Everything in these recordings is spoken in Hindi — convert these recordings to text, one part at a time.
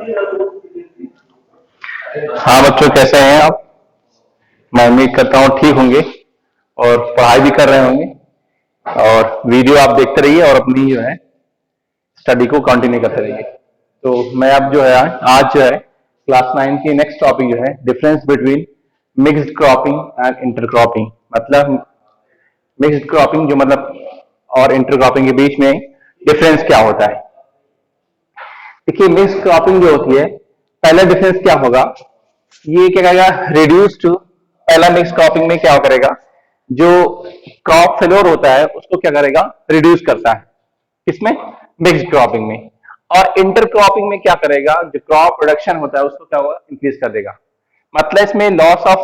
हाँ बच्चों, कैसे हैं आप? मैं उम्मीद करता हूँ ठीक होंगे और पढ़ाई भी कर रहे होंगे, और वीडियो आप देखते रहिए और अपनी जो है स्टडी को कंटिन्यू करते रहिए। तो मैं अब जो है आज जो है क्लास 9 की नेक्स्ट टॉपिक जो है difference between mixed cropping and intercropping. मतलब मिक्स्ड क्रॉपिंग जो मतलब और इंटरक्रॉपिंग के बीच में डिफरेंस क्या होता है। देखिए, मिक्स्ड क्रॉपिंग जो होती है, पहला डिफरेंस क्या होगा, ये क्या करेगा, रिड्यूस टू। पहला मिक्स क्रॉपिंग में क्या करेगा, जो क्रॉप फेल्योर होता है उसको क्या करेगा, रिड्यूस करता है। किसमें? मिक्स क्रॉपिंग में। और इंटर क्रॉपिंग में क्या करेगा, जो क्रॉप प्रोडक्शन होता है उसको क्या होगा, इंक्रीज कर देगा। मतलब इसमें लॉस ऑफ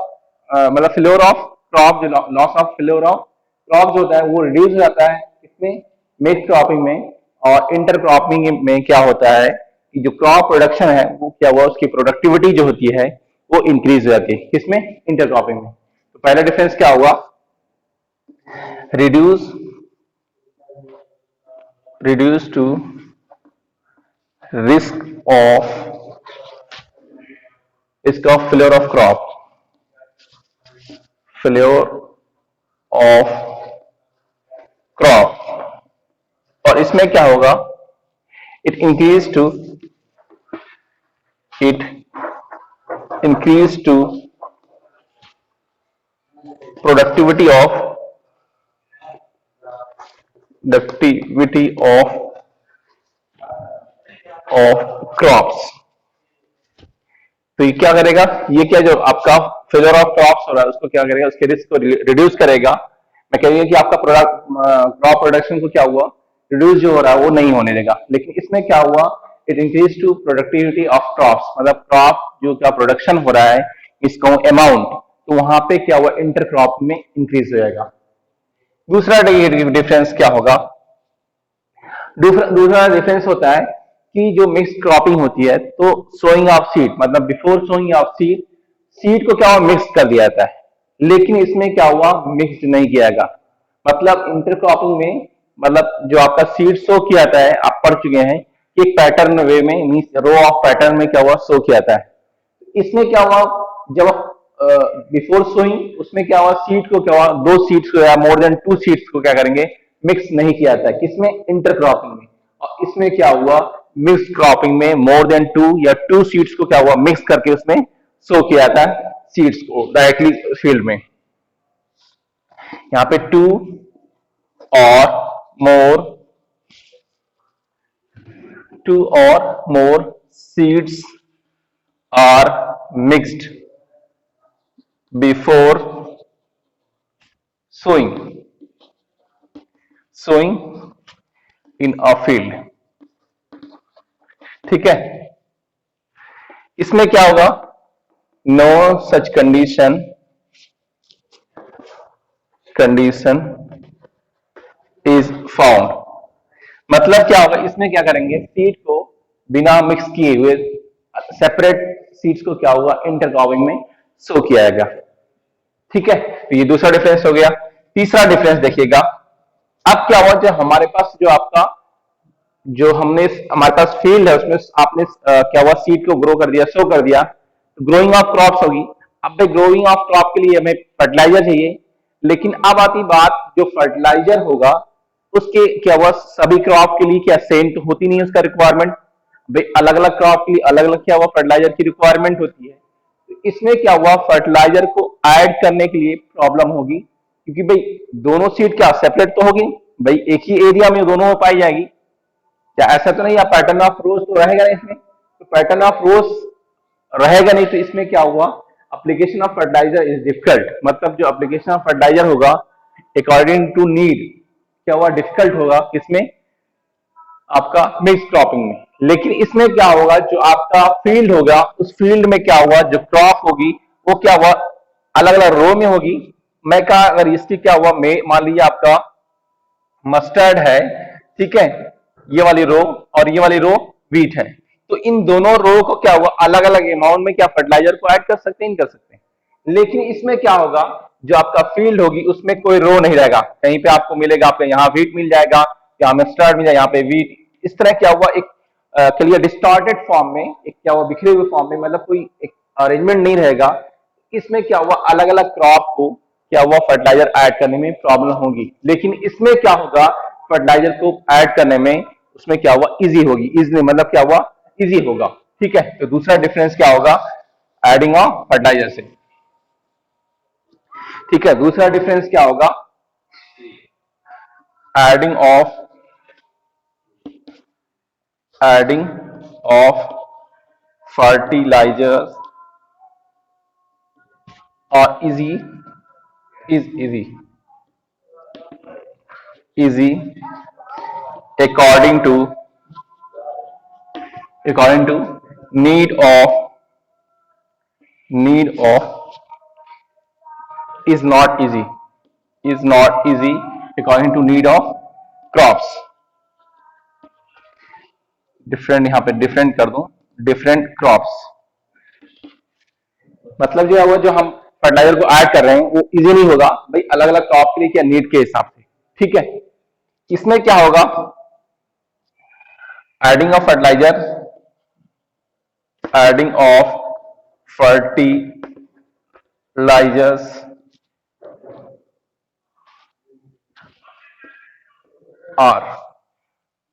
मतलब फेल्योर ऑफ क्रॉप, जो loss of failure of crop जो होता है वो रिड्यूस हो जाता है इसमें, मिक्स क्रॉपिंग में। और इंटर क्रॉपिंग में क्या होता है कि जो क्रॉप प्रोडक्शन है वो क्या हुआ, उसकी प्रोडक्टिविटी जो होती है वो इंक्रीज हो जाती है। किसमें? इंटरक्रॉपिंग में। तो पहला डिफरेंस क्या हुआ, reduce to risk of failure of crop, और इसमें क्या होगा, it increase to productivity of crops। तो ये क्या करेगा, ये क्या जो आपका फेलियर ऑफ क्रॉप्स हो रहा है उसको क्या करेगा, उसके रिस्क को रिड्यूस करेगा। मैं कह रही हूँ कि आपका क्रॉप प्रोडक्शन को क्या हुआ, रिड्यूस जो हो रहा है वो नहीं होने देगा। लेकिन इसमें क्या हुआ, it increase to productivity of crops, मतलब क्रॉप जो क्या प्रोडक्शन हो रहा है इसका अमाउंट, तो वहां पे क्या हुआ, इंटर क्रॉप में इंक्रीज हो जाएगा। दूसरा डिफरेंस क्या होगा, दूसरा डिफरेंस होता है कि जो मिक्स क्रॉपिंग होती है तो सोइंग ऑफ सीड, मतलब बिफोर सोइंग ऑफ सीड को क्या हुआ, मिक्स कर दिया जाता है। लेकिन इसमें क्या हुआ, मिक्स नहीं किया गया। मतलब इंटर क्रॉपिंग में मतलब जो आपका सीड सो किया जाता है, आप पढ़ चुके हैं कि एक पैटर्न वे में, रो ऑफ पैटर्न में क्या हुआ, सो किया जाता है। इसमें क्या हुआ, जब बिफोर सोइंग उसमें क्या हुआ, सीड को क्या हुआ, दो सीड्स को या मोर देन 2 सीड्स को क्या करेंगे, मिक्स नहीं किया जाता है। किसमें? इंटर क्रॉपिंग में। और इसमें क्या हुआ, मिक्स क्रॉपिंग में मोर देन 2 या 2 सीड्स को क्या हुआ, मिक्स करके उसमें सो किया जाता है सीड्स को डायरेक्टली फील्ड में। यहां पे 2 और more seeds are mixed before sowing in a field। ठीक है, इसमें क्या होगा, no such condition is found. मतलब क्या होगा, इसमें क्या करेंगे, सीड को बिना मिक्स किए हुए सेपरेट सीड्स को क्या होगा, इंटरक्रॉपिंग में सो किया जाएगा। ठीक है, तो ये दूसरा डिफरेंस हो गया। तीसरा डिफरेंस देखिएगा, अब क्या हुआ, जो हमारे पास जो आपका जो हमारे पास फील्ड है उसमें आपने क्या हुआ, सीड को ग्रो कर दिया, सो कर दिया, तो ग्रोइंग ऑफ क्रॉप्स होगी। अब ग्रोइंग ऑफ क्रॉप के लिए हमें फर्टिलाइजर चाहिए। लेकिन अब आती बात, जो फर्टिलाइजर होगा उसके क्या हुआ, सभी क्रॉप के लिए क्या सेम तो होती नहीं है उसका रिक्वायरमेंट। भाई अलग अलग क्रॉप के लिए अलग अलग क्या हुआ, फर्टिलाइजर की रिक्वायरमेंट होती है। तो इसमें क्या हुआ, फर्टिलाइजर को ऐड करने के लिए प्रॉब्लम होगी, क्योंकि भाई दोनों सीड क्या सेपरेट तो होगी, भाई एक ही एरिया में दोनों पाई जाएगी क्या, ऐसा तो नहीं, पैटर्न ऑफ रोज तो रहेगा नहीं इसमें। तो पैटर्न ऑफ रोज रहेगा नहीं, तो इसमें क्या हुआ, application of fertiliser is difficult. मतलब जो एप्लीकेशन ऑफ फर्टिलाइजर होगा अकॉर्डिंग टू नीड क्या हुआ, डिफिकल्ट होगा। किसमें? आपका मिक्स क्रॉपिंग में। लेकिन इसमें क्या होगा, जो आपका फील्ड होगा उस फील्ड में क्या हुआ, जो क्रॉप होगी वो क्या हुआ, अलग अलग रो में होगी। मैं कहा, अगर इसकी क्या हुआ, मान लीजिए आपका मस्टर्ड है, ठीक है, ये वाली रो और ये वाली रो वीट है, तो इन दोनों रो को क्या हुआ, अलग अलग अमाउंट में क्या फर्टिलाइजर को ऐड कर सकते हैं, नहीं कर सकते। लेकिन इसमें क्या होगा, जो आपका फील्ड होगी उसमें कोई रो नहीं रहेगा, कहीं पे आपको मिलेगा, आपको यहाँ वीट मिल जाएगा, यहाँ मस्टर्ड मिल जाएगा, यहाँ पे वीट। इस तरह क्या हुआ, एक के लिए डिस्टॉर्टेड फॉर्म में, एक क्या हुआ बिखरे हुए फॉर्म में, मतलब कोई एक अरेंजमेंट नहीं रहेगा, इसमें क्या हुआ अलग अलग क्रॉप को क्या हुआ फर्टिलाइजर ऐड करने में प्रॉब्लम होगी। लेकिन इसमें क्या होगा फर्टिलाइजर को ऐड करने में उसमें क्या हुआ इजी होगी, इजी मतलब क्या हुआ इजी होगा। ठीक है, तो दूसरा डिफरेंस क्या होगा एडिंग ऑफ फर्टिलाइजर से। ठीक है, दूसरा डिफरेंस क्या होगा adding of fertilizers or easy according to need of is not easy according to need of crops। Different यहां पे डिफरेंट कर दूं, डिफरेंट क्रॉप्स मतलब जो है वो जो हम फर्टिलाइजर को ऐड कर रहे हैं वो इजी नहीं होगा भाई अलग अलग क्रॉप के लिए क्या नीड के हिसाब से। ठीक है, इसमें क्या होगा adding of fertilisers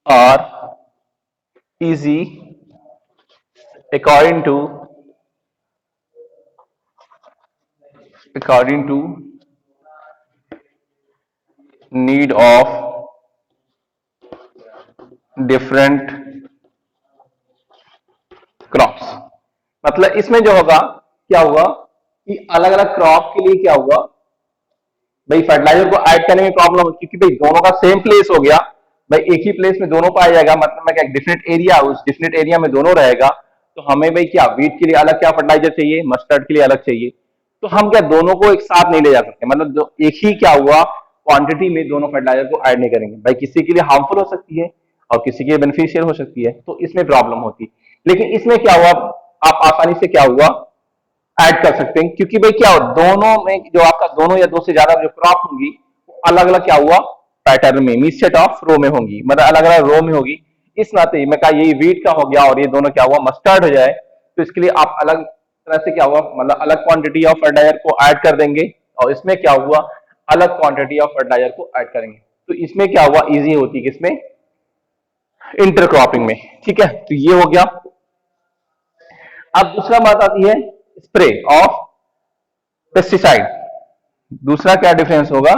are easy according to need of different crops. मतलब इसमें जो होगा क्या हुआ कि अलग अलग क्रॉप के लिए क्या हुआ भाई फर्टिलाइजर को ऐड करने में प्रॉब्लम हो, क्योंकि भाई दोनों का सेम प्लेस हो गया, भाई एक ही प्लेस में दोनों पाया जाएगा, मतलब मैं क्या डिफरेंट एरिया, उस डिफरेंट एरिया में दोनों रहेगा, तो हमें भाई क्या वीट के लिए अलग क्या फर्टिलाइजर चाहिए, मस्टर्ड के लिए अलग चाहिए, तो हम क्या दोनों को एक साथ नहीं ले जा सकते, मतलब जो एक ही क्या हुआ क्वांटिटी में दोनों फर्टिलाइजर को ऐड नहीं करेंगे, भाई किसी के लिए हार्मफुल हो सकती है और किसी के लिए बेनिफिशियल हो सकती है, तो इसमें प्रॉब्लम होती। लेकिन इसमें क्या हुआ आप आसानी से क्या हुआ ऐड कर सकते हैं, क्योंकि भाई क्या हो दोनों में जो आपका दोनों या दो से ज्यादा जो क्रॉप होंगी अलग अलग क्या हुआ पैटर्न में सेट ऑफ रो में होंगी, मतलब अलग अलग रो में होगी। इस नाते मैं कहा यही वीट का हो गया और ये दोनों क्या हुआ मस्टर्ड हो जाए, तो इसके लिए आप अलग तरह से क्या हुआ मतलब अलग क्वांटिटी ऑफ फर्टिलाइजर को ऐड कर देंगे, और इसमें क्या हुआ अलग क्वांटिटी ऑफ फर्टिलाइजर को ऐड करेंगे, तो इसमें क्या हुआ इजी होती है किसमें इंटरक्रॉपिंग में। ठीक है, तो ये हो गया। अब दूसरा बात आती है स्प्रे ऑफ पेस्टिसाइड। दूसरा क्या डिफरेंस होगा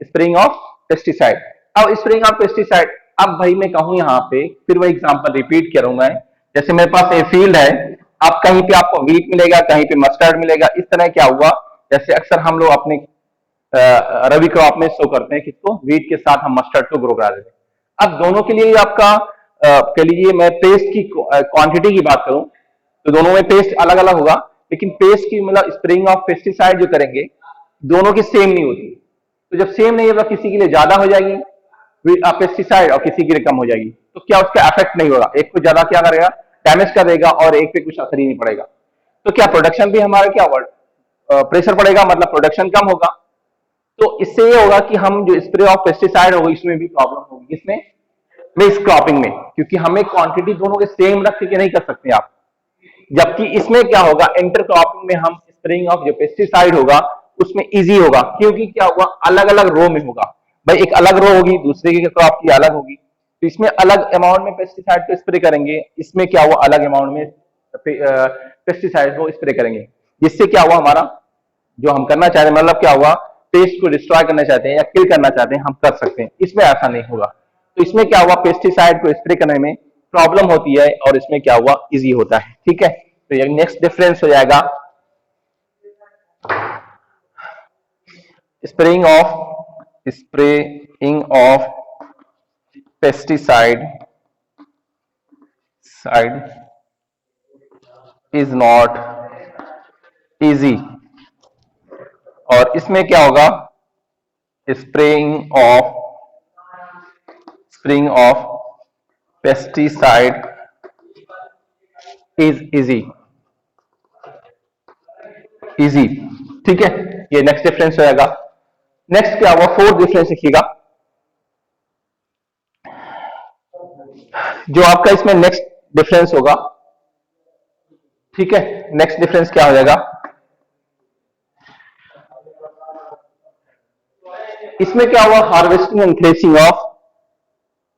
स्प्रेइंग ऑफ पेस्टिसाइड। अब स्प्रेइंग ऑफ पेस्टिसाइड, अब भाई मैं कहूं यहां पे फिर वही एग्जांपल रिपीट करूंगा, जैसे मेरे पास एक फील्ड है, अब कहीं पे आपको वीट मिलेगा कहीं पे मस्टर्ड मिलेगा, इस तरह क्या हुआ जैसे अक्सर हम लोग अपने रबी क्रॉप में शो करते हैं किसको वीट के साथ हम मस्टर्ड को ग्रो करा देते हैं। अब दोनों के लिए आपका के लिए मैं पेस्ट की क्वांटिटी की बात करूं तो दोनों में पेस्ट अलग अलग होगा, लेकिन पेस्ट की मतलब स्प्रेइंग ऑफ पेस्टिसाइड जो करेंगे दोनों की सेम नहीं होती, तो जब सेम नहीं होगा किसी के लिए ज्यादा हो जाएगी पेस्टिसाइड और किसी के लिए कम हो जाएगी, तो क्या उसका इफेक्ट नहीं होगा, एक को ज्यादा क्या करेगा डैमेज कर देगा और एक पे कुछ असर ही नहीं पड़ेगा, तो क्या प्रोडक्शन भी हमारा क्या प्रेशर पड़ेगा, मतलब प्रोडक्शन कम होगा। तो इससे ये होगा कि हम जो स्प्रे ऑफ पेस्टिसाइड होगी इसमें भी प्रॉब्लम होगी, इसमें मिक्स क्रॉपिंग में, क्योंकि हमें क्वांटिटी दोनों के सेम रख के नहीं कर सकते आप, जबकि इसमें क्या होगा इंटर क्रॉपिंग में हम स्प्रेइंग ऑफ जो पेस्टिसाइड होगा उसमें इजी होगा, क्योंकि क्या होगा अलग अलग रो में होगा, भाई एक अलग रो होगी दूसरे की क्रॉप की अलग होगी, तो इसमें अलग अमाउंट में पेस्टिसाइड को स्प्रे करेंगे, इसमें क्या हुआ अलग अमाउंट में पेस्टिसाइड को स्प्रे करेंगे, जिससे क्या हुआ हमारा जो हम करना चाहते हैं मतलब क्या हुआ पेस्ट को डिस्ट्रॉय करना चाहते हैं या किल करना चाहते हैं हम कर सकते हैं, इसमें ऐसा नहीं होगा। तो इसमें क्या हुआ पेस्टिसाइड को स्प्रे करने में प्रॉब्लम होती है और इसमें क्या हुआ इजी होता है। ठीक है, तो ये नेक्स्ट डिफरेंस हो जाएगा spraying of pesticide is not easy, और इसमें क्या होगा spraying of pesticide is easy. ठीक है, ये नेक्स्ट डिफरेंस हो जाएगा। नेक्स्ट क्या हुआ फोर्थ डिफरेंस लिखिएगा, जो आपका इसमें नेक्स्ट डिफरेंस होगा। ठीक है, नेक्स्ट डिफरेंस क्या हो जाएगा, इसमें क्या हुआ, harvesting and threshing of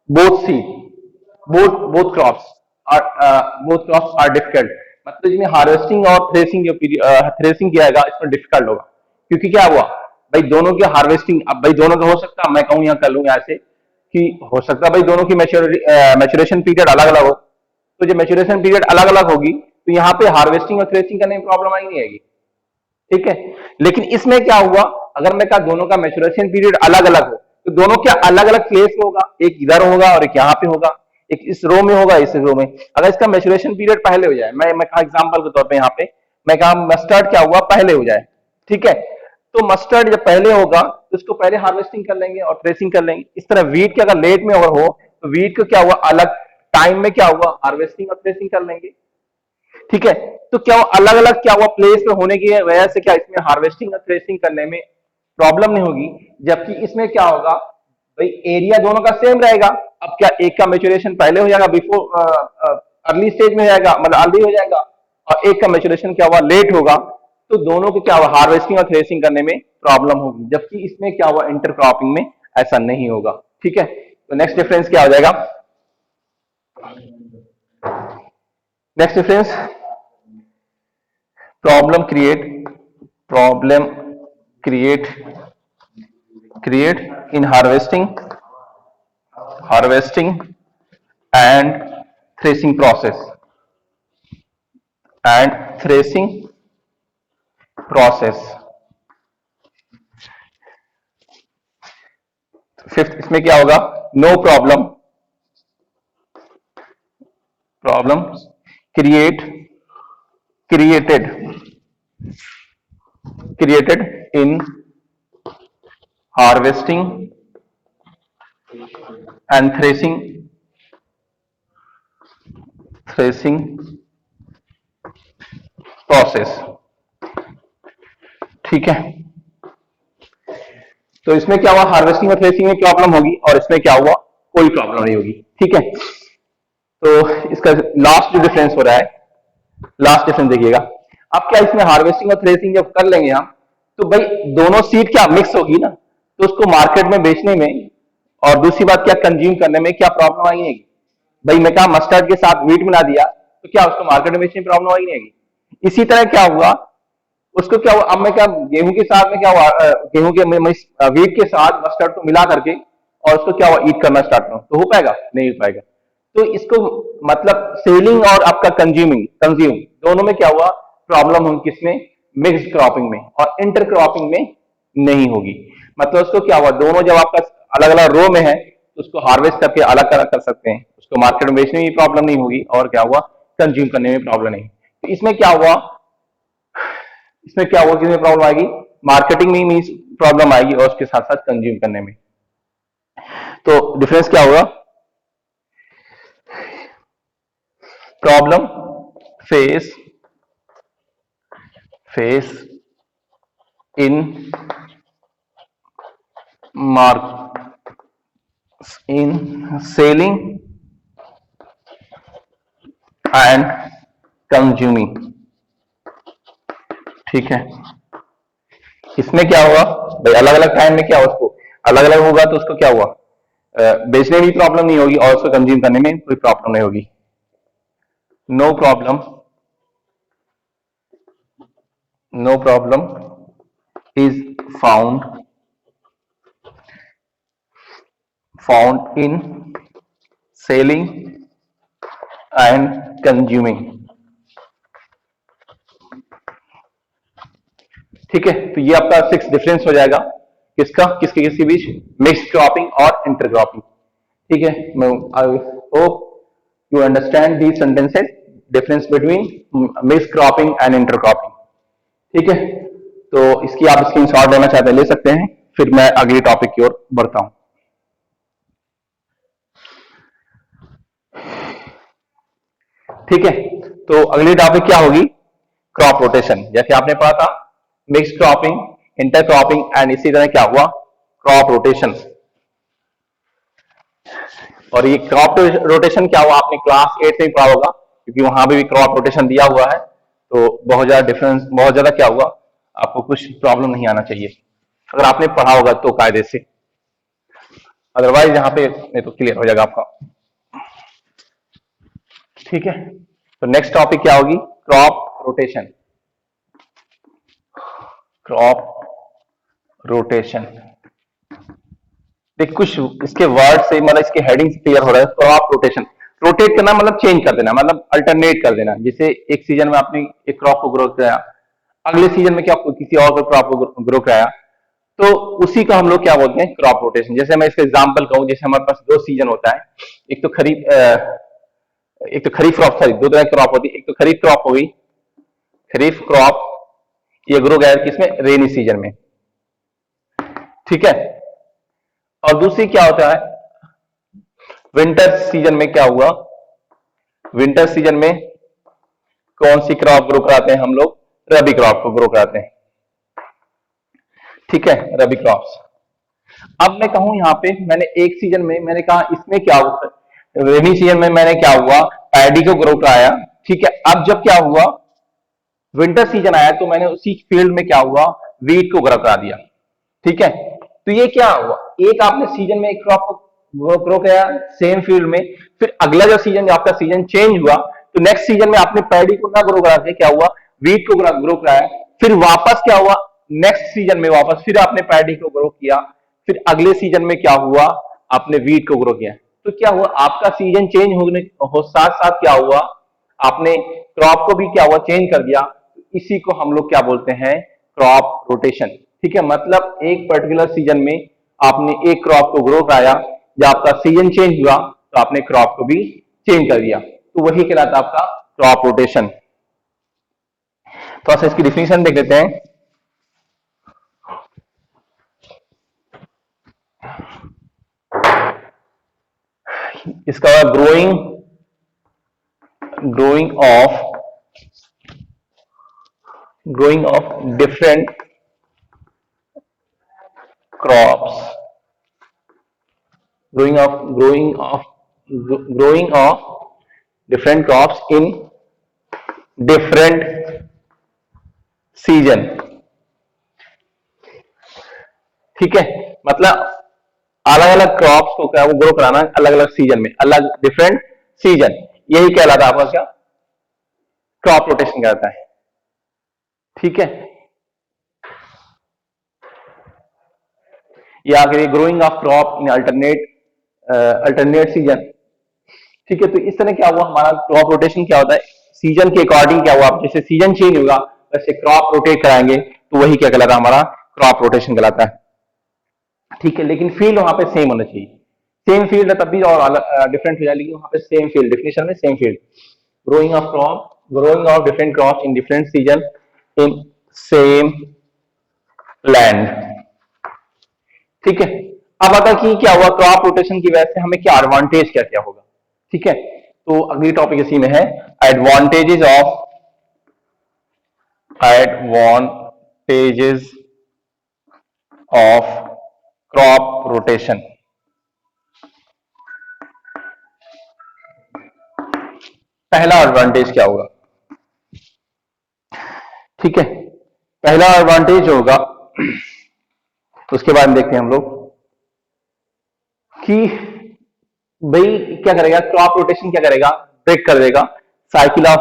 both seed, both crops are difficult. मतलब इसमें हार्वेस्टिंग और थ्रेसिंग, जो थ्रेसिंग किया जाएगा इसमें डिफिकल्ट होगा, क्योंकि क्या हुआ भाई, दोनों की हार्वेस्टिंग, अब भाई दोनों का हो सकता है, मैं कहूं यहाँ कर लूं ऐसे कि हो सकता है भाई दोनों की मैच्योरेशन पीरियड अलग अलग हो, तो जो मैच्योरेशन पीरियड अलग अलग होगी तो यहाँ पे हार्वेस्टिंग और थ्रेसिंग करने में प्रॉब्लम आई नहीं आएगी। ठीक है, लेकिन इसमें क्या हुआ, अगर मैं कहा दोनों का मैच्योरेशन पीरियड अलग अलग हो, तो दोनों क्या अलग अलग प्लेस में होगा, एक इधर होगा और एक यहाँ पे होगा, एक इस रो में होगा, इस रो में। अगर इसका मैच्योरेशन पीरियड पहले हो जाए, मैं कहा एग्जांपल के तौर पे यहाँ पे मैं कहा मस्टर्ड क्या हुआ, पहले हो जाए, ठीक है, तो मस्टर्ड जब पहले होगा तो इसको पहले हार्वेस्टिंग कर लेंगे और ट्रेसिंग कर लेंगे। इस तरह वीट के अगर लेट में और हो तो वीट को क्या हुआ, अलग टाइम में क्या हुआ, हार्वेस्टिंग और ट्रेसिंग कर लेंगे। ठीक है, तो क्या अलग अलग क्या हुआ प्लेस पे होने की वजह से क्या इसमें हार्वेस्टिंग और थ्रेसिंग करने में प्रॉब्लम नहीं होगी, जबकि इसमें क्या होगा भाई, एरिया दोनों का सेम रहेगा। अब क्या एक का मैच्योरेशन पहले हो जाएगा, बिफोर अर्ली स्टेज में जाएगा, मतलब अर्ली हो जाएगा, और एक का मैच्योरेशन क्या हुआ, लेट होगा, तो दोनों को क्या हुआ, हार्वेस्टिंग और थ्रेसिंग करने में प्रॉब्लम होगी, जबकि इसमें क्या हुआ, इंटरक्रॉपिंग में ऐसा नहीं होगा। ठीक है, तो नेक्स्ट डिफरेंस क्या हो जाएगा, next difference, problem create in harvesting and threshing process fifth, इसमें क्या होगा, no problem created in harvesting and threshing process। ठीक है, तो इसमें क्या हुआ, हार्वेस्टिंग और थ्रेसिंग में प्रॉब्लम होगी और इसमें क्या हुआ, कोई प्रॉब्लम नहीं होगी। ठीक है, तो इसका लास्ट जो डिफरेंस हो रहा है, लास्ट डिफरेंस देखिएगा। अब क्या इसमें हार्वेस्टिंग और थ्रेसिंग जब कर लेंगे हम, तो भाई दोनों सीड क्या मिक्स होगी ना, तो उसको मार्केट में बेचने में और दूसरी बात क्या कंज्यूम करने में क्या प्रॉब्लम आई नहीं। भाई मैं कहा मस्टर्ड के साथ वीट मिला दिया तो क्या उसको मार्केट में बेचने में प्रॉब्लम आई नहीं। इसी तरह क्या हुआ, उसको क्या हुआ, अब मैं क्या गेहूं के साथ में क्या हुआ, गेहूं के वीट के साथ मस्टर्ड को मिला करके और उसको क्या हुआ, ईट करना स्टार्ट करो, तो हो पाएगा, नहीं हो पाएगा। तो इसको मतलब सेलिंग और आपका कंज्यूम दोनों में क्या हुआ, प्रॉब्लम होगी, किसमें, मिक्स्ड क्रॉपिंग में, और इंटर क्रॉपिंग में नहीं होगी। मतलब उसको क्या हुआ, दोनों जब आपका अलग अलग रो में है तो उसको हार्वेस्ट करके अलग अलग कर सकते हैं, उसको मार्केट में बेचने में भी प्रॉब्लम नहीं होगी, और क्या हुआ, कंज्यूम करने में प्रॉब्लम नहीं। तो इसमें क्या हुआ, किसमें प्रॉब्लम आएगी, मार्केटिंग में मीन्स प्रॉब्लम आएगी और उसके साथ साथ कंज्यूम करने में। तो डिफरेंस क्या होगा, problem face in selling and consuming. ठीक है, इसमें क्या हुआ भाई, अलग अलग टाइम में क्या हुआ, उसको अलग अलग होगा तो उसको क्या हुआ, बेचने में भी प्रॉब्लम नहीं होगी और उसको कंज्यूम करने में कोई प्रॉब्लम नहीं होगी। No problem is found in selling and consuming। ठीक है, तो ये आपका 6 डिफरेंस हो जाएगा, किसके बीच, मिक्स क्रॉपिंग और इंटर क्रॉपिंग। ठीक है, मैं I hope you understand these sentences, difference between mix cropping and inter cropping. ठीक है, तो इसकी आप स्क्रीनशॉट लेना चाहते हैं ले सकते हैं, फिर मैं अगले टॉपिक की ओर बढ़ता हूं। ठीक है, तो अगली टॉपिक क्या होगी, क्रॉप रोटेशन। जैसे आपने पढ़ा था mix cropping, inter cropping and इसी तरह क्या हुआ, क्रॉप रोटेशन। और ये क्रॉप रोटेशन क्या हुआ, आपने क्लास 8 से ही पढ़ा होगा, क्योंकि वहां पे भी क्रॉप रोटेशन दिया हुआ है। तो बहुत ज्यादा डिफरेंस, बहुत ज्यादा क्या हुआ, आपको कुछ प्रॉब्लम नहीं आना चाहिए अगर आपने पढ़ा होगा तो कायदे से, अदरवाइज यहाँ पे नहीं तो क्लियर हो जाएगा आपका। ठीक है, तो नेक्स्ट टॉपिक क्या होगी, क्रॉप रोटेशन। क्रॉप रोटेशन, देख कुछ इसके वर्ड से मतलब इसके हेडिंग से क्लियर हो रहा है। क्रॉप रोटेशन, रोटेट करना मतलब चेंज कर देना, मतलब अल्टरनेट कर देना। जैसे एक सीजन में आपने एक क्रॉप को ग्रो कराया, अगले सीजन में क्या किसी और क्रॉप को ग्रो कराया, तो उसी का हम लोग क्या बोलते हैं, क्रॉप रोटेशन। जैसे मैं इसका एग्जांपल कहूं, जैसे हमारे पास 2 सीजन होता है, एक तो खरीफ क्रॉप, सॉरी 2 तरह की क्रॉप होती है। एक तो खरीफ क्रॉप हो गई, खरीफ क्रॉप, ये ग्रो गया किसमें, रेनी सीजन में। ठीक है, और दूसरी क्या होता है, विंटर सीजन में क्या हुआ, विंटर सीजन में कौन सी क्रॉप ग्रो कराते हैं हम लोग, रबी क्रॉप को ग्रो कराते हैं। ठीक है, रबी क्रॉप्स। अब मैं कहूं यहाँ पे, मैंने एक सीजन में मैंने कहा इसमें क्या हुआ, रेनी सीजन में मैंने क्या हुआ, पैडी को ग्रो कराया। ठीक है, अब जब क्या हुआ, विंटर सीजन आया, तो मैंने उसी फील्ड में क्या हुआ, वीट को ग्रो करा दिया। ठीक है, तो ये क्या हुआ, एक आपने सीजन में एक क्रॉप को ग्रो कराया सेम फील्ड में, फिर अगला जो सीजन, आपका सीजन चेंज हुआ, तो नेक्स्ट सीजन में आपने पैडी को ना ग्रो करा के क्या हुआ, वीट को ग्रो कराया। फिर वापस क्या हुआ, नेक्स्ट सीजन में वापस फिर आपने पैडी को ग्रो किया, फिर अगले सीजन में क्या हुआ, आपने वीट को ग्रो किया। तो क्या हुआ, आपका सीजन चेंज होने हो साथ साथ क्या हुआ, आपने क्रॉप को भी क्या हुआ, चेंज कर दिया। इसी को हम लोग क्या बोलते हैं, क्रॉप रोटेशन। ठीक है, मतलब एक पर्टिकुलर सीजन में आपने एक क्रॉप को ग्रो कराया, जब आपका सीजन चेंज हुआ तो आपने क्रॉप को भी चेंज कर दिया, तो वही कहलाता है आपका क्रॉप रोटेशन। तो इसकी डिफिनेशन देख लेते हैं। इसका growing of different crops, growing of different crops in different season। ठीक है, मतलब अलग अलग क्रॉप्स को क्या वो ग्रो कराना अलग अलग सीजन में, अलग डिफरेंट सीजन, यही कहलाता है आपका क्या, क्रॉप रोटेशन कहलाता है। ठीक है, या फिर growing of crop in alternate season. ठीक है, तो इस तरह क्या हुआ, हमारा क्रॉप रोटेशन क्या होता है, सीजन के अकॉर्डिंग क्या हुआ, जैसे सीजन चेंज होगा वैसे क्रॉप रोटेट कराएंगे, तो वही क्या कहलाता है, हमारा क्रॉप रोटेशन कहलाता है। ठीक है, लेकिन फील्ड वहां पे सेम होना चाहिए, सेम फील्ड है तब भी और डिफरेंट हो जाए, लेकिन वहां पे सेम फील्ड, डेफिनेशन में same field. Growing of different crops in different season in same land. ठीक है, अब आता कि क्या हुआ, क्रॉप रोटेशन की वजह से हमें क्या एडवांटेज क्या क्या होगा। ठीक है, तो अगली टॉपिक इसी में है, एडवांटेजेस ऑफ क्रॉप रोटेशन। पहला एडवांटेज क्या होगा, ठीक है, पहला एडवांटेज होगा, उसके बाद में देखते हैं हम लोग कि भाई क्या करेगा, क्रॉप रोटेशन क्या करेगा, ब्रेक कर देगा cycle of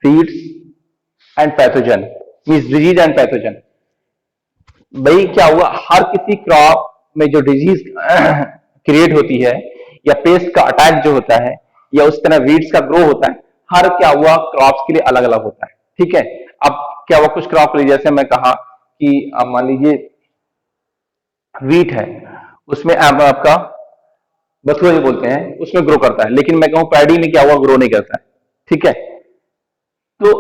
weeds and pathogen, means disease and pathogen. भाई क्या हुआ, हर किसी क्रॉप में जो डिजीज क्रिएट होती है या पेस्ट का अटैक जो होता है या उस तरह वीड्स का ग्रो होता है, हर क्या हुआ क्रॉप्स के लिए अलग अलग होता है। ठीक है, अब क्या हुआ, कुछ क्रॉप के लिए जैसे मैं कहा कि अब मान लीजिए वीट है, उसमें आपका बथुआ जो बोलते हैं उसमें ग्रो करता है, लेकिन मैं कहूं पैडी में क्या हुआ, ग्रो नहीं करता है। ठीक है, तो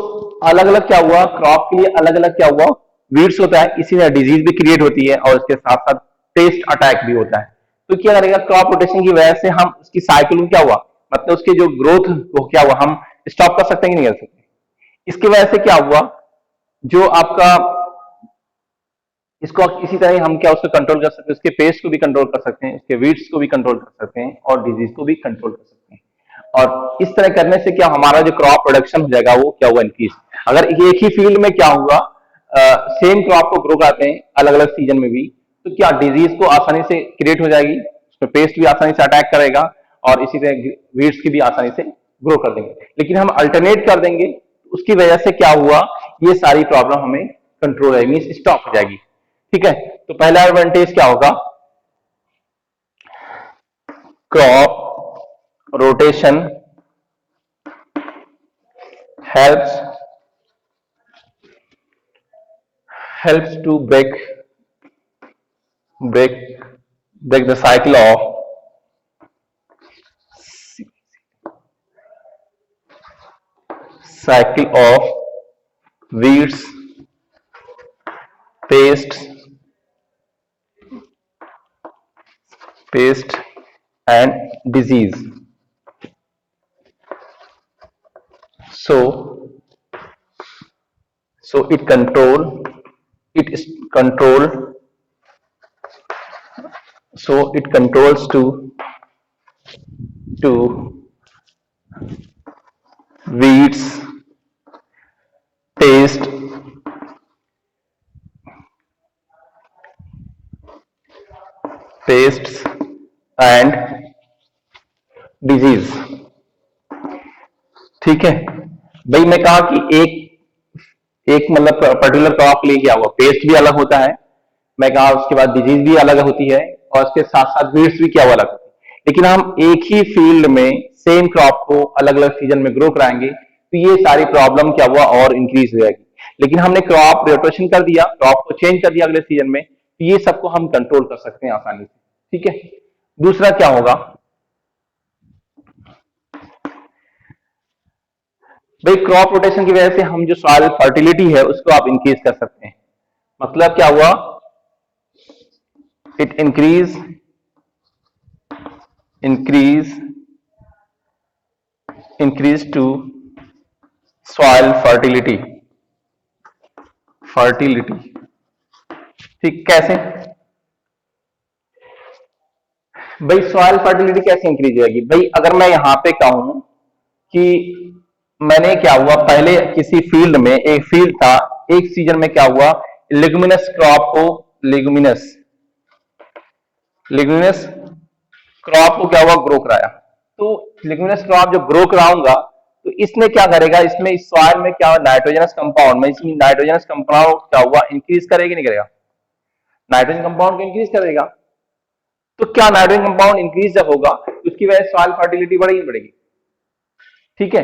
अलग अलग क्या हुआ, क्रॉप के लिए अलग अलग क्या हुआ, वीड्स होता है, इसी तरह डिजीज भी क्रिएट होती है और इसके साथ साथ पेस्ट अटैक भी होता है। तो क्या करेगा, क्रॉप रोटेशन की वजह से हम उसकी साइकिल में क्या हुआ, मतलब उसके जो ग्रोथ को क्या हुआ, हम स्टॉप कर सकते हैं कि नहीं कर सकते। इसकी वजह से क्या हुआ, जो आपका इसको इसी तरह हम क्या उसको कंट्रोल कर सकते हैं, उसके पेस्ट को भी कंट्रोल कर सकते हैं, उसके वीड्स को भी कंट्रोल कर सकते हैं और डिजीज को भी कंट्रोल कर सकते हैं। और इस तरह करने से क्या हमारा जो क्रॉप प्रोडक्शन हो जाएगा वो क्या हुआ इंक्रीज। अगर एक ही फील्ड में क्या हुआ सेम क्रॉप को ग्रो करते हैं अलग अलग सीजन में भी, तो क्या डिजीज को आसानी से क्रिएट हो जाएगी, उसमें पेस्ट भी आसानी से अटैक करेगा और इसी तरह वीड्स की भी आसानी से ग्रो कर देंगे। लेकिन हम अल्टरनेट कर देंगे उसकी वजह से क्या हुआ, ये सारी प्रॉब्लम हमें कंट्रोल है मीन स्टॉप हो जाएगी। ठीक है, तो पहला एडवांटेज क्या होगा, crop rotation helps to break the cycle of weeds, pest and disease. So it controls to weeds, pests and disease। ठीक है भाई, मैं कहा कि एक मतलब पर्टिकुलर क्रॉप के लिए क्या हुआ, पेस्ट भी अलग होता है, मैं कहा उसके बाद डिजीज भी अलग होती है और उसके साथ साथ वीड्स भी क्या हुआ अलग होती है। लेकिन हम एक ही फील्ड में सेम क्रॉप को अलग अलग सीजन में ग्रो कराएंगे तो ये सारी प्रॉब्लम क्या हुआ और इंक्रीज हो जाएगी। लेकिन हमने क्रॉप रोटेशन कर दिया, क्रॉप को चेंज कर दिया अगले सीजन में, तो ये सबको हम कंट्रोल कर सकते हैं आसानी से। ठीक है, दूसरा क्या होगा भाई, क्रॉप रोटेशन की वजह से हम जो सॉइल फर्टिलिटी है उसको आप इंक्रीज कर सकते हैं। मतलब क्या हुआ, it increase to soil fertility. ठीक, कैसे भाई सॉइल फर्टिलिटी कैसे इंक्रीज होगी भाई, अगर मैं यहां पे कहूं कि मैंने क्या हुआ, पहले किसी फील्ड में एक फील्ड था, एक सीजन में क्या हुआ, लेगुमिनस क्रॉप को लेगुमिनस क्रॉप को क्या हुआ ग्रो कराया। तो लेगुमिनस क्रॉप जो ग्रो कराऊंगा तो इसने क्या करेगा, इसमें इस सॉइल में क्या नाइट्रोजनस कंपाउंड में, इसमें नाइट्रोजनस कंपाउंड क्या हुआ इंक्रीज करेगा नहीं करेगा, नाइट्रोजन कंपाउंड को इंक्रीज करेगा। तो क्या नाइट्रोजन कंपाउंड इंक्रीज जब होगा तो उसकी वजह से सॉइल फर्टिलिटी बढ़ेगी। ठीक है,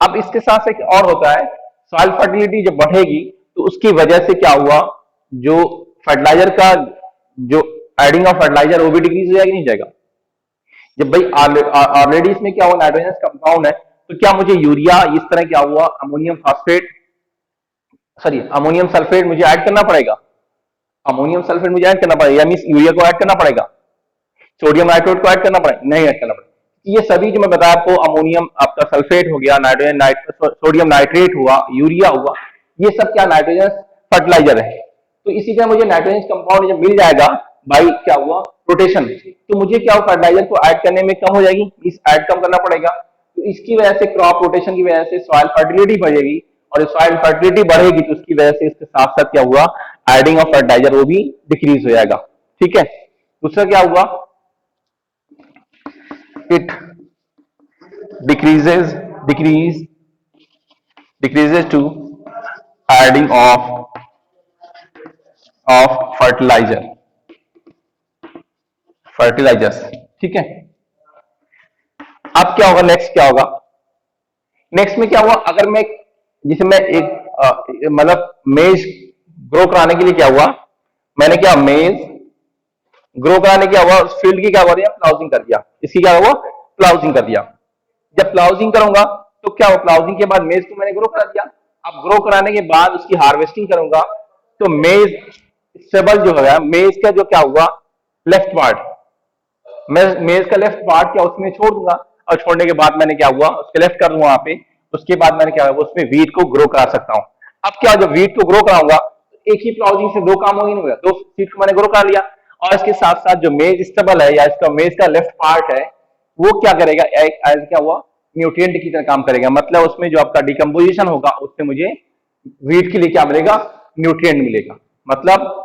अब इसके साथ से और होता है, सॉइल फर्टिलिटी जब बढ़ेगी तो उसकी वजह से क्या हुआ, जो फर्टिलाइजर का जो एडिंग ऑफ फर्टिलाइजर वो भी डिक्रीज हो जाएगा नहीं जाएगा। जब भाई ऑलरेडी इसमें क्या हुआ नाइट्रोजनस कंपाउंड है, तो क्या मुझे यूरिया इस तरह क्या हुआ अमोनियम सल्फेट मुझे ऐड करना पड़ेगा, या मीन यूरिया को ऐड करना पड़ेगा, सोडियम नाइट्रेट को ऐड करना पड़ेगा, नहीं ऐड करना पड़ेगा। ये सभी जो मैं बताया आपको, अमोनियम आपका सल्फेट हो गया, सोडियम नाइट्रेट हुआ, यूरिया हुआ, ये सब क्या नाइट्रोजन फर्टिलाइजर है। तो इसी तरह मुझे नाइट्रोजन कंपाउंड जब मिल जाएगा भाई क्या हुआ रोटेशन, तो मुझे क्या फर्टिलाइजर को ऐड करने में कम हो जाएगी, इस ऐड कम करना पड़ेगा। तो इसकी वजह से क्रॉप रोटेशन की वजह से सॉइल फर्टिलिटी बढ़ेगी, और सॉइल फर्टिलिटी बढ़ेगी तो उसकी वजह से इसके साथ साथ क्या हुआ एडिंग ऑफ फर्टिलाइजर वो भी डिक्रीज हो जाएगा। ठीक है, दूसरा क्या हुआ, it decreases to adding of fertilizers। ठीक है, अब क्या होगा, नेक्स्ट क्या होगा, नेक्स्ट में क्या हुआ, अगर मैं जिसे मैं एक मतलब मेज ग्रो कराने के लिए क्या हुआ, मैंने क्या मेज ग्रो कराने क्या हुआ, उस फील्ड की क्या हुआ प्लाउजिंग कर दिया, इसकी क्या हुआ प्लाउजिंग कर दिया। जब प्लाउजिंग करूंगा तो क्या हुआ, प्लाउजिंग के बाद मेज को मैंने ग्रो करा दिया। अब ग्रो कराने के बाद उसकी हार्वेस्टिंग करूंगा तो मेज स्टेबल जो है, मेज का जो क्या हुआ लेफ्ट पार्ट, मैं मेज का लेफ्ट पार्ट क्या उसमें छोड़ दूंगा, और छोड़ने के बाद मैंने क्या हुआ उसके लेफ्ट कर दूंगा वहां पे, उसके बाद मैंने क्या हुआ उसमें वीट को ग्रो करा सकता हूं। अब क्या जब वीट को ग्रो कराऊंगा एक ही प्लाउजिंग से दो काम हो ही नहीं हुआ, दो सीट को मैंने ग्रो कर लिया। और इसके साथ साथ जो मेज स्टेबल है या इसका मेज का लेफ्ट पार्ट है वो क्या करेगा, एज क्या हुआ, न्यूट्रिएंट की तरह काम करेगा। मतलब उसमें जो आपका डिकम्पोजिशन होगा उससे मुझे वीट के लिए क्या मिलेगा, न्यूट्रिएंट मिलेगा। मतलब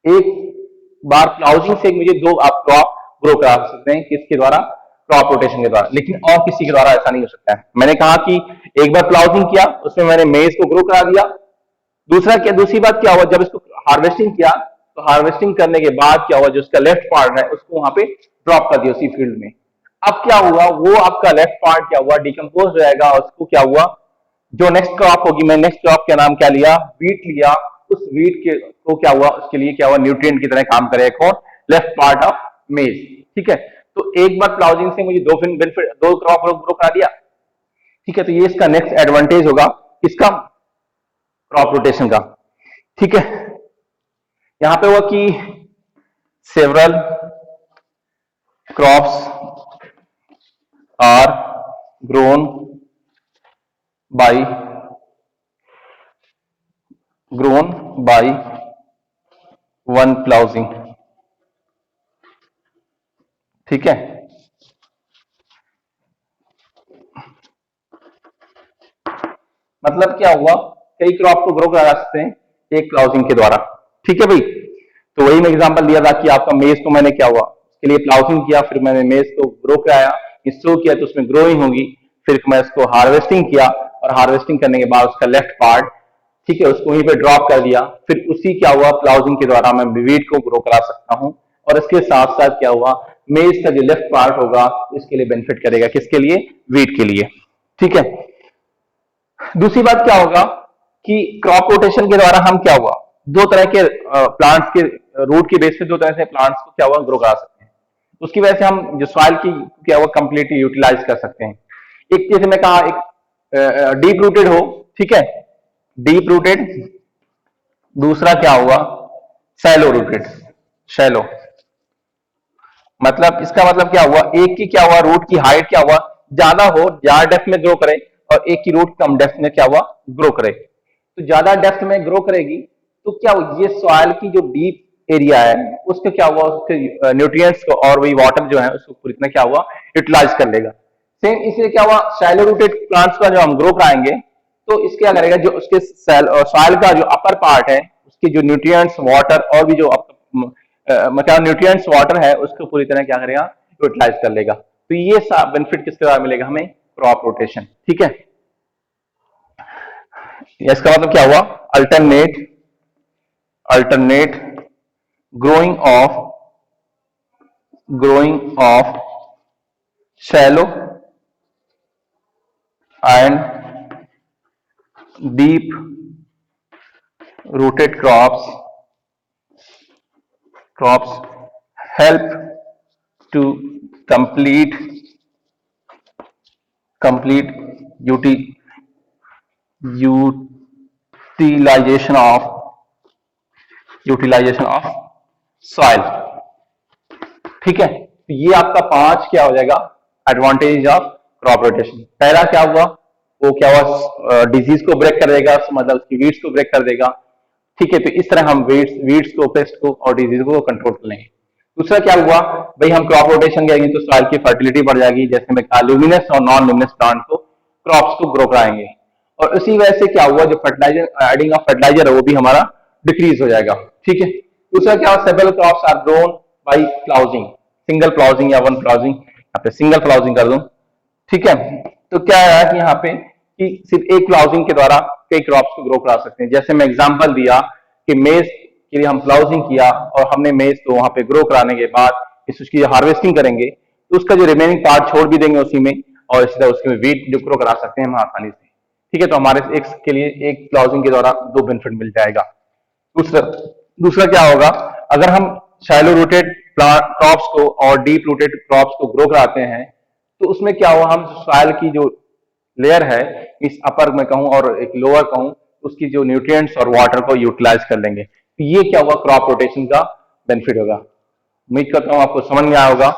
एक बार प्लाउजिंग से मुझे दो आप क्रॉप ग्रो करा सकते हैं, किसके द्वारा, क्रॉप रोटेशन के द्वारा, लेकिन और किसी के द्वारा ऐसा नहीं हो सकता है। मैंने कहा कि एक बार प्लाउजिंग किया उसमें मैंने मेज को ग्रो करा दिया। दूसरी बात क्या हुआ, जब इसको हार्वेस्टिंग किया तो हार्वेस्टिंग करने के बाद क्या हुआ, जो उसका लेफ्ट पार्ट है उसको वहां पे ड्रॉप कर दिया उसी फील्ड में। अब क्या हुआ, वो आपका लेफ्ट पार्ट क्या हुआ, डिकम्पोज हो जाएगा। उसको क्या हुआ, जो नेक्स्ट क्रॉप होगी, मैं नेक्स्ट क्रॉप का नाम क्या लिया, वीट लिया। उस वीट के को क्या हुआ, उसके लिए क्या हुआ, न्यूट्रिएंट की तरह काम करेगा कौन, लेफ्ट पार्ट ऑफ मेज। ठीक है, तो एक बार प्लाउजिंग से मुझे दो क्रॉप ग्रो करा दिया। ठीक है, तो ये इसका नेक्स्ट एडवांटेज होगा किसका, क्रॉप रोटेशन का। ठीक है, यहां पे हुआ कि several crops are grown by one ploughing. ठीक है, मतलब क्या हुआ, कई क्रॉप को ग्रो करा सकते हैं एक प्लाउजिंग के द्वारा। ठीक है भाई, तो वही मैं एग्जांपल दिया था कि आपका मेज को मैंने क्या हुआ, उसके लिए प्लाउजिंग किया, फिर मैंने मेज को ग्रो कराया, स्टो किया तो उसमें ग्रोइंग होगी, फिर मैं इसको हार्वेस्टिंग किया और हार्वेस्टिंग करने के बाद उसका लेफ्ट पार्ट, ठीक है, उसको वहीं पे ड्रॉप कर दिया। फिर उसी क्या हुआ, प्लाउजिंग के द्वारा मैं वीट को ग्रो करा सकता हूं। और इसके साथ साथ क्या हुआ, मेज का जो लेफ्ट पार्ट होगा इसके लिए बेनिफिट करेगा, किसके लिए, वीट के लिए। ठीक है, दूसरी बात क्या होगा कि क्रॉप रोटेशन के द्वारा हम क्या हुआ, दो तरह के प्लांट्स के रूट के बेस पे दो तरह से प्लांट्स को क्या हुआ, ग्रो करा सकते हैं। उसकी वजह से हम जो सॉइल की क्या हुआ कंप्लीटली यूटिलाइज कर सकते हैं। एक जैसे मैं कहा, एक डीप रूटेड हो, ठीक है, डीप रूटेड, दूसरा क्या हुआ, शैलो रूटेड, शैलो। मतलब इसका मतलब क्या हुआ, एक की क्या हुआ, रूट की हाइट क्या हुआ, ज्यादा हो, ज्यादा डेप्थ में ग्रो करे, और एक की रूट कम डेप्थ में क्या हुआ, ग्रो करे। तो ज्यादा डेप्थ में ग्रो करेगी तो क्या हुआ, ये सॉइल की जो डीप एरिया है उसको क्या हुआ, उसके न्यूट्रिएंट्स को और वही वाटर जो है उसको पूरी तरह क्या हुआ, यूटिलाइज कर लेगा। सेम इसलिए क्या हुआ, शैलो रूटेड प्लांट्स का जो हम ग्रो कराएंगे तो इसके क्या करेगा, जो उसके सॉइल का जो अपर पार्ट है उसके जो न्यूट्रिएंट्स, वाटर और भी जो मतलब न्यूट्रिएंट्स, वाटर है उसको पूरी तरह क्या करेगा, यूटिलाइज कर लेगा। तो ये बेनिफिट किसके द्वारा मिलेगा हमें, क्रॉप रोटेशन। ठीक है, इसका मतलब क्या हुआ, alternate growing of shallow and deep rooted crops help to complete utilization of soil। ठीक है, तो ये आपका 5 क्या हो जाएगा, एडवांटेज ऑफ क्रॉप रोटेशन। पहला क्या हुआ, वो क्या हुआ, डिजीज को ब्रेक कर देगा, मतलब उसकी वीड्स को ब्रेक कर देगा। ठीक है, तो इस तरह हम वीड्स को, पेस्ट को और डिजीज को कंट्रोल कर लेंगे। दूसरा क्या हुआ भाई, हम क्रॉप रोटेशन करेंगे तो सॉइल की फर्टिलिटी बढ़ जाएगी, जैसे मैं कहा ल्यूमिनस और नॉन ल्यूमिनस प्लांट को, क्रॉप्स को ग्रो कराएंगे। और इसी वजह से क्या हुआ, जो फर्टिलाइजर, एडिंग ऑफ फर्टिलाइजर है वो भी हमारा डिक्रीज हो जाएगा। ठीक है, दूसरा क्या हुआ, several crops are grown by ploughing, single ploughing या वन प्लाउजिंग, यहाँ पे सिंगल प्लाउजिंग कर दूं। ठीक है, तो क्या है कि यहाँ पे कि सिर्फ एक प्लाउजिंग के द्वारा कई क्रॉप्स को ग्रो करा सकते हैं। जैसे मैं एग्जांपल दिया कि मेज के लिए हम प्लाउजिंग किया और हमने मेज को वहां पे ग्रो कराने के बाद उसकी हार्वेस्टिंग करेंगे तो उसका जो रिमेनिंग पार्ट छोड़ भी देंगे उसी में, और इसी तरह उसके वीट जो ग्रो करा सकते हैं हम आसानी से। ठीक है, तो हमारे एक के लिए एक प्लाउजिंग के द्वारा दो बेनिफिट मिल जाएगा। दूसरा क्या होगा, अगर हम शैलो रूटेड क्रॉप्स को और डीप रूटेड क्रॉप्स को ग्रो कराते हैं तो उसमें क्या हुआ, हम सॉइल की जो लेयर है, इस अपर में कहूं और एक लोअर कहूं, उसकी जो न्यूट्रिएंट्स और वाटर को यूटिलाइज कर लेंगे। तो ये क्या हुआ, क्रॉप रोटेशन का बेनिफिट होगा। उम्मीद करता हूं आपको समझ में आया होगा,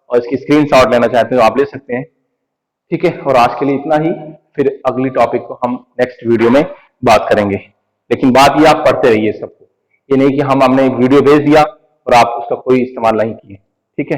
और इसकी स्क्रीनशॉट लेना चाहते हो आप ले सकते हैं। ठीक है, और आज के लिए इतना ही, फिर अगली टॉपिक को हम नेक्स्ट वीडियो में बात करेंगे। लेकिन बात ये आप पढ़ते रहिए सबको, ये नहीं कि हमने एक वीडियो भेज दिया और आप उसका कोई इस्तेमाल नहीं किए। ठीक है।